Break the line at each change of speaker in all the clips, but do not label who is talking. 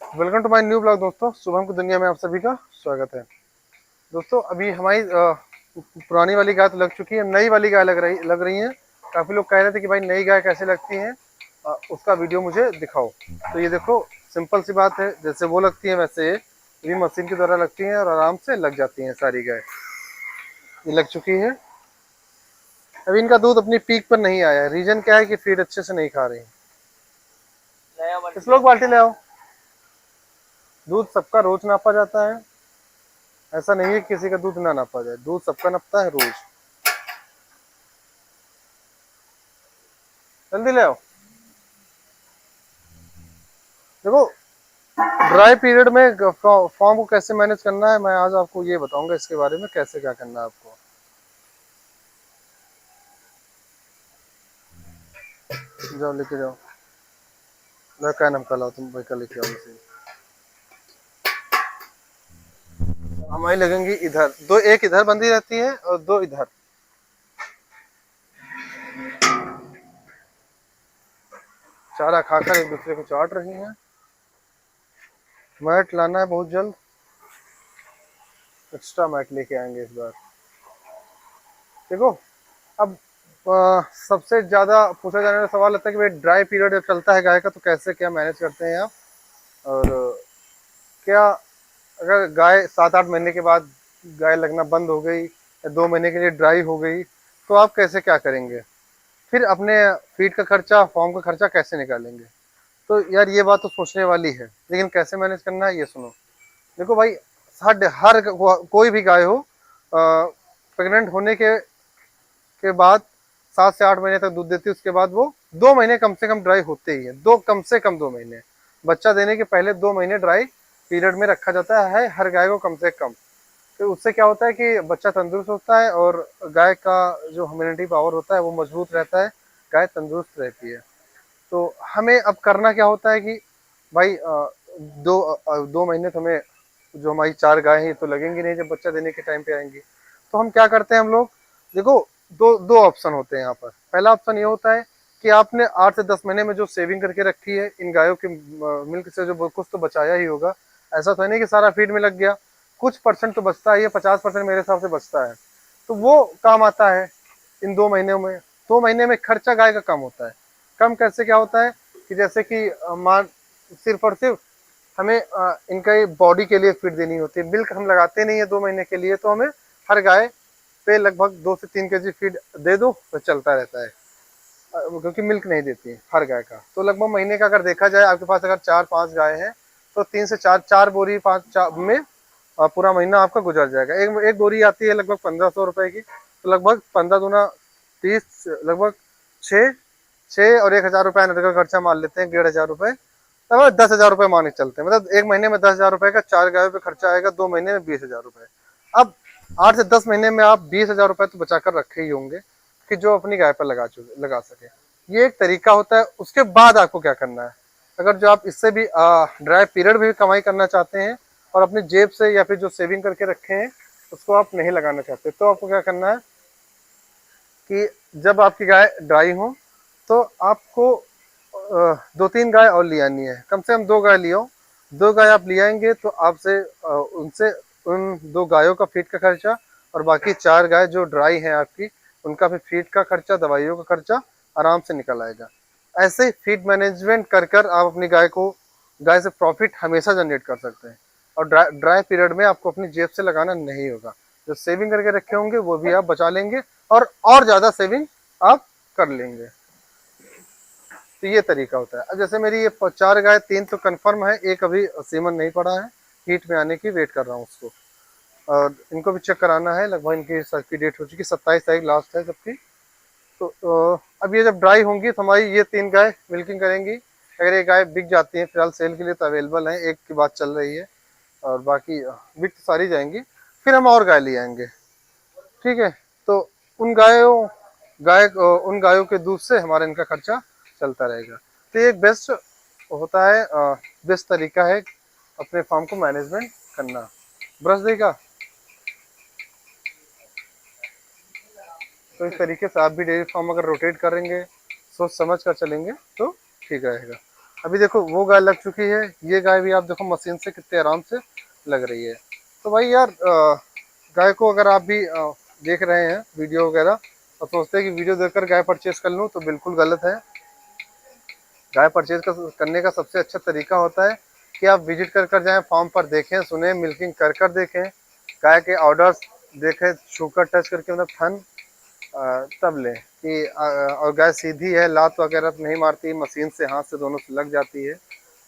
Welcome to my new blog दोस्तों। शुभम की दुनिया में आप सभी का स्वागत है। दोस्तों अभी हमारी पुरानी वाली गाय तो लग चुकी है, नई वाली गाय लग रही है। काफ़ी लोग कह रहे थे कि भाई नई गाय कैसे लगती हैं, उसका वीडियो मुझे दिखाओ। तो ये देखो, सिंपल सी बात है, जैसे वो लगती है वैसे ये भी मशीन के द्वारा लगती हैं और आराम से लग जाती हैं सारी गाय। ये लग चुकी है। अभी इनका दूध अपनी पीक पर नहीं आया है। रीजन क्या है कि फीड अच्छे से नहीं खा रही। इस लोग बाल्टी ले आओ। दूध सबका रोज नापा जाता है, ऐसा नहीं है कि किसी का दूध ना नापा जाए। दूध सबका नपता है रोज। जल्दी ले आओ। देखो, ड्राई पीरियड में फॉर्म को कैसे मैनेज करना है, मैं आज आपको ये बताऊंगा इसके बारे में, कैसे क्या करना है आपको। जाओ लेके जाओ। क्या नाम का लाओ, तुम भाई का लेके आओ मशीन। हमारी लगेंगी इधर दो, एक इधर बंधी रहती है और दो इधर। चारा खाकर एक दूसरे को चाट रही हैं। मैट लाना है बहुत जल्द। एक्स्ट्रा मैट लेके आएंगे इस बार। देखो, अब सबसे ज्यादा पूछा जाने वाला सवाल आता है कि भाई ड्राई पीरियड जब चलता है गाय का तो कैसे क्या मैनेज करते हैं आप। और क्या, अगर गाय 7-8 महीने के बाद गाय लगना बंद हो गई या 2 महीने के लिए ड्राई हो गई, तो आप कैसे क्या करेंगे। फिर अपने फीड का खर्चा, फॉर्म का खर्चा कैसे निकालेंगे। तो यार ये बात तो सोचने वाली है, लेकिन कैसे मैनेज करना है ये सुनो। देखो भाई, हर कोई भी गाय हो, प्रेग्नेंट होने के बाद 7 से 8 महीने तक दूध देती है। उसके बाद वो 2 महीने कम से कम ड्राई होते ही है। दो, कम से कम 2 महीने। बच्चा देने के पहले 2 महीने ड्राई पीरियड में रखा जाता है हर गाय को, कम से कम। तो उससे क्या होता है कि बच्चा तंदुरुस्त होता है और गाय का जो ह्यूमिनिटी पावर होता है वो मजबूत रहता है। गाय तंदुरुस्त रहती है। तो हमें अब करना क्या होता है कि भाई 2 महीने तो हमें, जो हमारी 4 गाय हैं ये तो लगेंगी नहीं जब बच्चा देने के टाइम पे आएंगी। तो हम क्या करते हैं हम लोग, देखो, दो दो ऑप्शन होते हैं यहाँ पर। पहला ऑप्शन ये होता है कि आपने 8 से 10 महीने में जो सेविंग करके रखी है इन गायों के मिल्क से, जो कुछ तो बचाया ही होगा। ऐसा तो है नहीं कि सारा फीड में लग गया, कुछ परसेंट तो बचता है। ये 50% मेरे हिसाब से बचता है, तो वो काम आता है इन 2 महीनों में। 2 महीने में खर्चा गाय का कम होता है। कम कैसे क्या होता है कि जैसे कि मान, सिर्फ और सिर्फ हमें इनका बॉडी के लिए फीड देनी होती है। मिल्क हम लगाते नहीं है 2 महीने के लिए, तो हमें हर गाय पे लगभग 2 से 3 केजी फीड दे दो तो चलता रहता है। क्योंकि मिल्क नहीं देती है हर गाय का। तो लगभग महीने का अगर देखा जाए, आपके पास अगर 4-5 गाय हैं तो 3 से 4 बोरी, 5 में पूरा महीना आपका गुजर जाएगा। एक एक बोरी आती है लगभग 1500 रुपए की। तो लगभग 15 दूना 30, लगभग 6 और 1000 रुपये अनर का खर्चा मान लेते हैं, 1500 रुपये। लगभग 10,000 रुपये मान के चलते हैं। मतलब एक महीने में 10,000 रुपये का 4 गायों पे खर्चा आएगा, 2 महीने में 20,000 रुपये। अब 8 से 10 महीने में आप 20,000 रुपये तो बचा कर रखे ही होंगे कि जो अपनी गाय पर लगा सके। ये एक तरीका होता है। उसके बाद आपको क्या करना है, अगर जो आप इससे भी ड्राई पीरियड भी कमाई करना चाहते हैं और अपनी जेब से या फिर जो सेविंग करके रखे हैं उसको आप नहीं लगाना चाहते, तो आपको क्या करना है कि जब आपकी गाय ड्राई हो तो आपको 2-3 गाय और ले आनी है। कम से कम 2 गाय लियो। 2 गाय आप ले आएंगे तो आपसे उनसे उन 2 गायों का फीड का खर्चा और बाकी 4 गाय जो ड्राई हैं आपकी, उनका भी फीड का खर्चा, दवाइयों का खर्चा आराम से निकल आएगा। ऐसे ही फीड मैनेजमेंट कर कर आप अपनी गाय से प्रॉफिट हमेशा जनरेट कर सकते हैं। और ड्राई पीरियड में आपको अपनी जेब से लगाना नहीं होगा। जो सेविंग करके रखे होंगे वो भी आप बचा लेंगे और ज्यादा सेविंग आप कर लेंगे। तो ये तरीका होता है। अब जैसे मेरी ये 4 गाय, 3 तो कंफर्म है, एक अभी सीमन नहीं पड़ा है, हीट में आने की वेट कर रहा हूँ उसको। और इनको भी चेक कराना है। लगभग इनकी सबकी डेट हो चुकी, 27 तारीख लास्ट है सबकी। तो अब ये जब ड्राई होंगी तो हमारी ये 3 गाय मिल्किंग करेंगी। अगर ये गाय बिक जाती है, फिलहाल सेल के लिए तो अवेलेबल है, एक की बात चल रही है, और बाकी बिक तो सारी जाएंगी। फिर हम और गाय ले आएंगे, ठीक है। तो उन उन गायों के दूध से हमारा इनका खर्चा चलता रहेगा। तो ये एक बेस्ट होता है, बेस्ट तरीका है अपने फार्म को मैनेजमेंट करना। ब्रश देगा। तो इस तरीके से आप भी डेयरी फार्म अगर रोटेट करेंगे, सोच समझ कर चलेंगे तो ठीक रहेगा। अभी देखो वो गाय लग चुकी है, ये गाय भी आप देखो मशीन से कितने आराम से लग रही है। तो भाई यार गाय को अगर आप भी देख रहे हैं वीडियो वगैरह और सोचते हैं कि वीडियो देखकर गाय परचेज कर लूँ, तो बिल्कुल गलत है। गाय परचेज करने का सबसे अच्छा तरीका होता है कि आप विजिट कर कर जाएं, फार्म पर देखें, सुने, मिल्किंग कर कर देखें, गाय के ऑर्डर्स देखें, छूकर टच करके मतलब थन तब लें कि और गाय सीधी है, लात वगैरह तो नहीं मारती, मशीन से हाथ से दोनों से लग जाती है,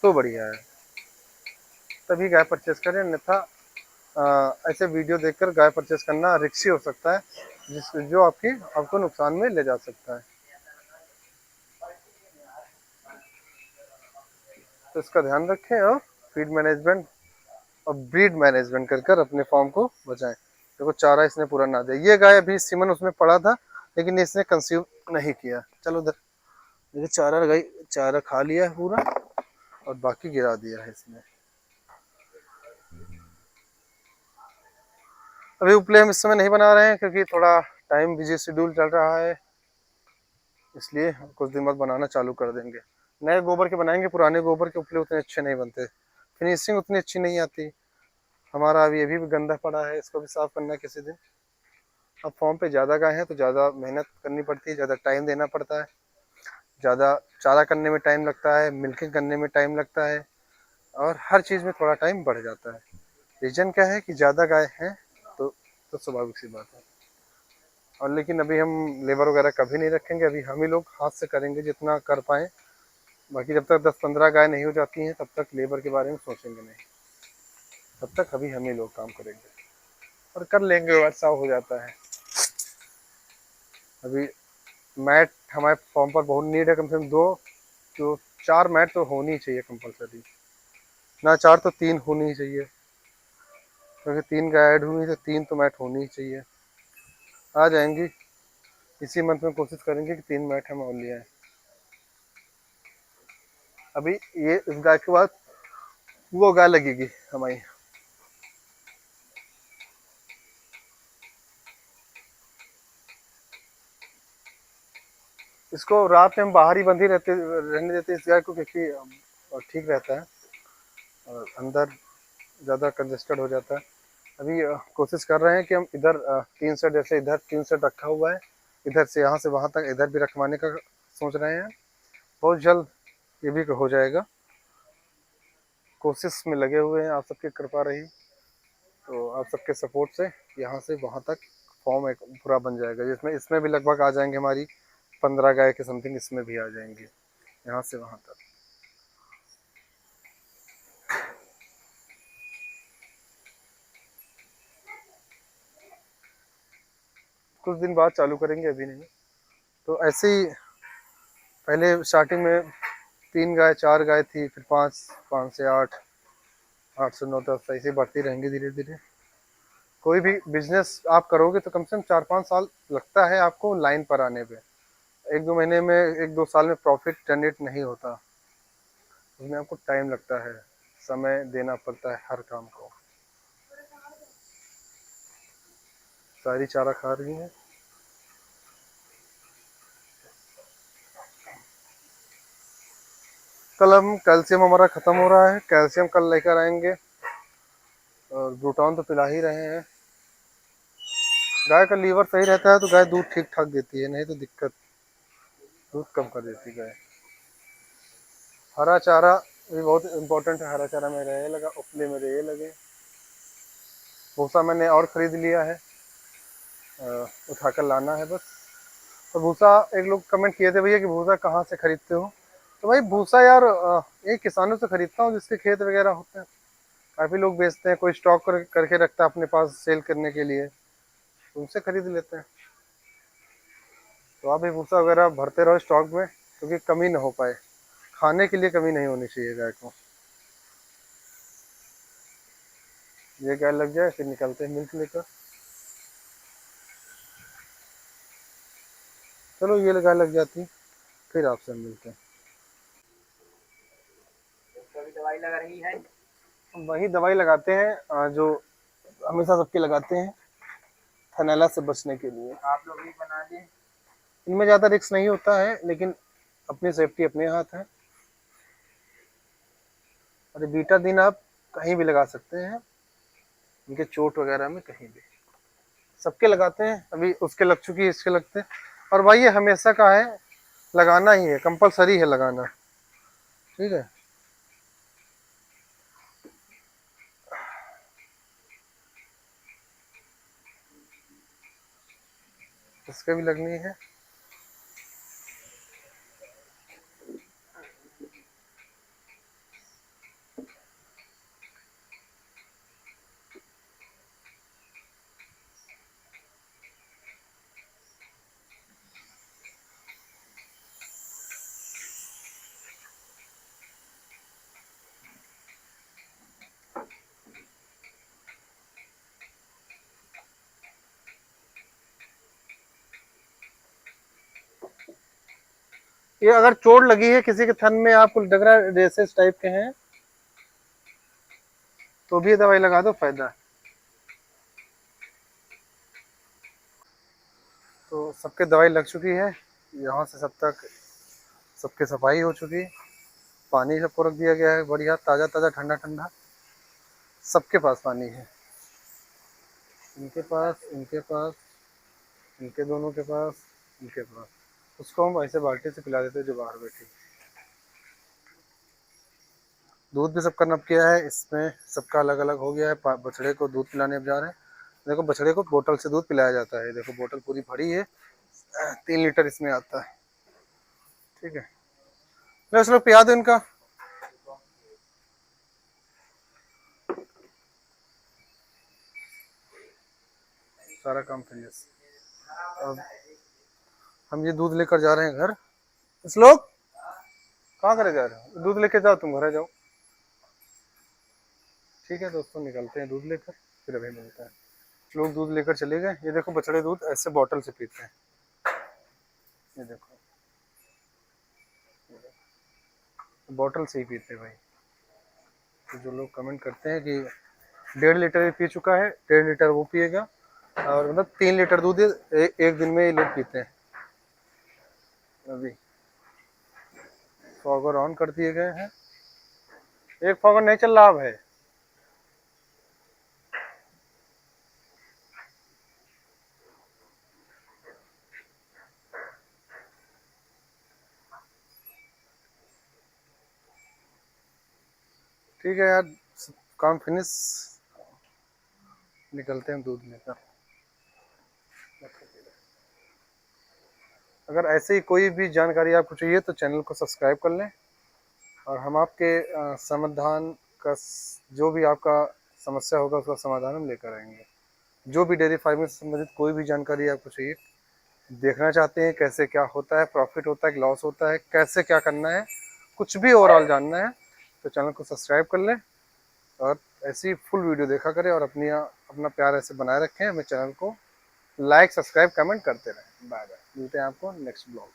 तो बढ़िया है, तभी गाय परचेज करें। अन्यथा ऐसे वीडियो देखकर गाय परचेज करना रिस्की हो सकता है, जो आपको नुकसान में ले जा सकता है। तो इसका ध्यान रखें और फीड मैनेजमेंट और ब्रीड मैनेजमेंट कर कर अपने फॉर्म को बचाएं। देखो चारा इसने पूरा ना दिया, ये गाय अभी सीमन उसमें पड़ा था लेकिन इसने कंज्यूम नहीं किया। चलो उधर देखिए, चारा गई, चारा खा लिया है पूरा और बाकी गिरा दिया है इसने। अभी उपले हम इस समय नहीं बना रहे हैं क्योंकि थोड़ा टाइम बिजी शेड्यूल चल रहा है, इसलिए कुछ दिन बाद बनाना चालू कर देंगे। नए गोबर के बनाएंगे, पुराने गोबर के उपले उतने अच्छे नहीं बनते, फिनिशिंग उतनी अच्छी नहीं आती। हमारा अभी ये भी गंदा पड़ा है, इसको भी साफ करना है किसी दिन। अब फॉर्म पे ज़्यादा गाय है तो ज़्यादा मेहनत करनी पड़ती है, ज़्यादा टाइम देना पड़ता है, ज़्यादा चारा करने में टाइम लगता है, मिल्किंग करने में टाइम लगता है, और हर चीज़ में थोड़ा टाइम बढ़ जाता है। रीज़न क्या है कि ज़्यादा गाय हैं, तो स्वाभाविक सी बात है। और लेकिन अभी हम लेबर वगैरह कभी नहीं रखेंगे, अभी हम ही लोग हाथ से करेंगे जितना कर पाएँ। बाकी जब तक 10-15 गाय नहीं हो जाती हैं तब तक लेबर के बारे में सोचेंगे नहीं, तब तक अभी हम ही लोग काम करेंगे और कर लेंगे, वैसा हो जाता है। अभी मैट हमारे फॉर्म पर बहुत नीड है, कम से कम 2 जो 4 मैट तो होनी चाहिए कंपलसरी, ना 4 तो 3 होनी ही चाहिए, क्योंकि 3 का ऐड हुई तो 3 तो मैट होनी ही चाहिए। आ जाएंगी इसी मंथ में, कोशिश करेंगे कि 3 मैट हम और ले आए। अभी ये इस गाय के बाद वो गाय लगेगी हमारी। इसको रात में हम बाहर ही बंधी रहने देते इस गाय को, क्योंकि ठीक रहता है और अंदर ज़्यादा कंजेस्टेड हो जाता है। अभी कोशिश कर रहे हैं कि हम इधर 3 सेट, जैसे इधर 3 सेट रखा हुआ है, इधर से यहाँ से वहाँ तक इधर भी रखवाने का सोच रहे हैं। बहुत जल्द ये भी हो जाएगा, कोशिश में लगे हुए हैं, आप सबकी कृपा रही तो आप सबके सपोर्ट से यहाँ से वहाँ तक फॉर्म एक पूरा बन जाएगा, जिसमें इसमें भी लगभग आ जाएंगे हमारी 15 गाय के समथिंग, इसमें भी आ जाएंगे यहाँ से वहाँ तक। कुछ दिन बाद चालू करेंगे, अभी नहीं। तो ऐसे ही पहले स्टार्टिंग में 3 गाय 4 गाय थी, फिर 5, 5 से 8, 8 से 9, 10 ऐसे बढ़ती रहेंगी धीरे धीरे। कोई भी बिजनेस आप करोगे तो कम से कम 4-5 साल लगता है आपको लाइन पर आने पे। 1-2 महीने में, 1-2 साल में प्रॉफिट जनरेट नहीं होता, उसमें आपको टाइम लगता है, समय देना पड़ता है हर काम को। सारी चारा खा रही है। कल हम कैल्शियम हमारा ख़त्म हो रहा है, कैल्शियम कल लेकर आएंगे, और ग्लूटान तो पिला ही रहे हैं। गाय का लीवर सही रहता है तो गाय दूध ठीक ठाक देती है, नहीं तो दिक्कत, दूध कम कर देती है गाय। हरा चारा भी बहुत इम्पोर्टेंट है, हरा चारा मेरा ये लगा, उपले मेरे ये लगे। भूसा मैंने और ख़रीद लिया है, उठाकर लाना है बस। और भूसा, एक लोग कमेंट किए थे भैया कि भूसा कहाँ से खरीदते हो, तो भाई भूसा यार एक किसानों से खरीदता हूँ जिसके खेत वगैरह होते हैं। काफ़ी लोग बेचते हैं, कोई स्टॉक करके रखता है अपने पास सेल करने के लिए, तो उनसे खरीद लेते हैं। तो आप भी भूसा वगैरह भरते रहो स्टॉक में, क्योंकि कमी ना हो पाए, खाने के लिए कमी नहीं होनी चाहिए गाय को। ये गाय लग जाए फिर निकलते हैं मिल्क लेकर। चलो ये गाय लग जाती फिर आपसे हम मिलते हैं। दवाई लगा रही है, वही दवाई लगाते हैं जो हमेशा सबके लगाते हैं, थनैला से बचने के लिए। आप लोग भी बना दें, इनमें ज़्यादा रिस्क नहीं होता है, लेकिन अपनी सेफ्टी अपने हाथ है। और ये बीटाडीन आप कहीं भी लगा सकते हैं, इनके चोट वगैरह में कहीं भी, सबके लगाते हैं। अभी उसके लग चुकी है, इसके लगते हैं। और भाई ये हमेशा का है, लगाना ही है, कंपलसरी है लगाना, ठीक है। इसके भी लगनी है। ये अगर चोट लगी है किसी के थन में, आपको लग रहा है रेसेस टाइप के हैं, तो भी ये दवाई लगा दो, फायदा है। तो सबके दवाई लग चुकी है, यहाँ से सब तक सबके सफाई हो चुकी है। पानी सबको रख दिया गया है बढ़िया, ताज़ा ताज़ा, ठंडा ठंडा, सबके पास पानी है। इनके पास, इनके पास, इनके दोनों के पास, इनके पास। उसको हम ऐसे बाल्टी से पिला देते हैं जो बाहर बैठी। दूध भी सबका नप किया है, इसमें सबका अलग अलग हो गया है। बछड़े को दूध पिलाने अब जा रहे हैं। देखो बछड़े को बोतल से दूध पिलाया जाता है, देखो बोतल पूरी भरी है, 3 लीटर इसमें आता है, ठीक है। लो इस लोग पिया दो इनका। सारा काम फिनिश। अब हम ये दूध लेकर जा रहे हैं घर। इस लोग कहाँ करे जा रहे हो, दूध लेके जाओ, तुम घर जाओ। ठीक है दोस्तों, निकलते हैं दूध लेकर, फिर अभी मिलता है। लोग दूध लेकर चले गए। ये देखो बछड़े दूध ऐसे बॉटल से पीते हैं, ये देखो बॉटल से ही पीते हैं भाई। तो जो लोग कमेंट करते हैं कि 1.5 लीटर ही पी चुका है, 1.5 लीटर वो पिएगा, और मतलब 3 लीटर दूध एक दिन में ये लोग पीते हैं। अभी फॉगर ऑन कर दिए गए हैं, एक फॉगर नहीं चल रहा है। ठीक है यार, काम फिनिश, निकलते हैं दूध लेकर। अगर ऐसे ही कोई भी जानकारी आपको चाहिए तो चैनल को सब्सक्राइब कर लें, और हम आपके समाधान का जो भी आपका समस्या होगा उसका समाधान हम लेकर आएंगे। जो भी डेयरी फार्मिंग से संबंधित कोई भी जानकारी आपको चाहिए, देखना चाहते हैं कैसे क्या होता है, प्रॉफिट होता है कि लॉस होता है, कैसे क्या करना है, कुछ भी ओवरऑल जानना है, तो चैनल को सब्सक्राइब कर लें, और ऐसी फुल वीडियो देखा करें, और अपना प्यार ऐसे बनाए रखें। हमें चैनल को लाइक, सब्सक्राइब, कमेंट करते रहें। बाय बाय, मिलते हैं आपको नेक्स्ट ब्लॉग।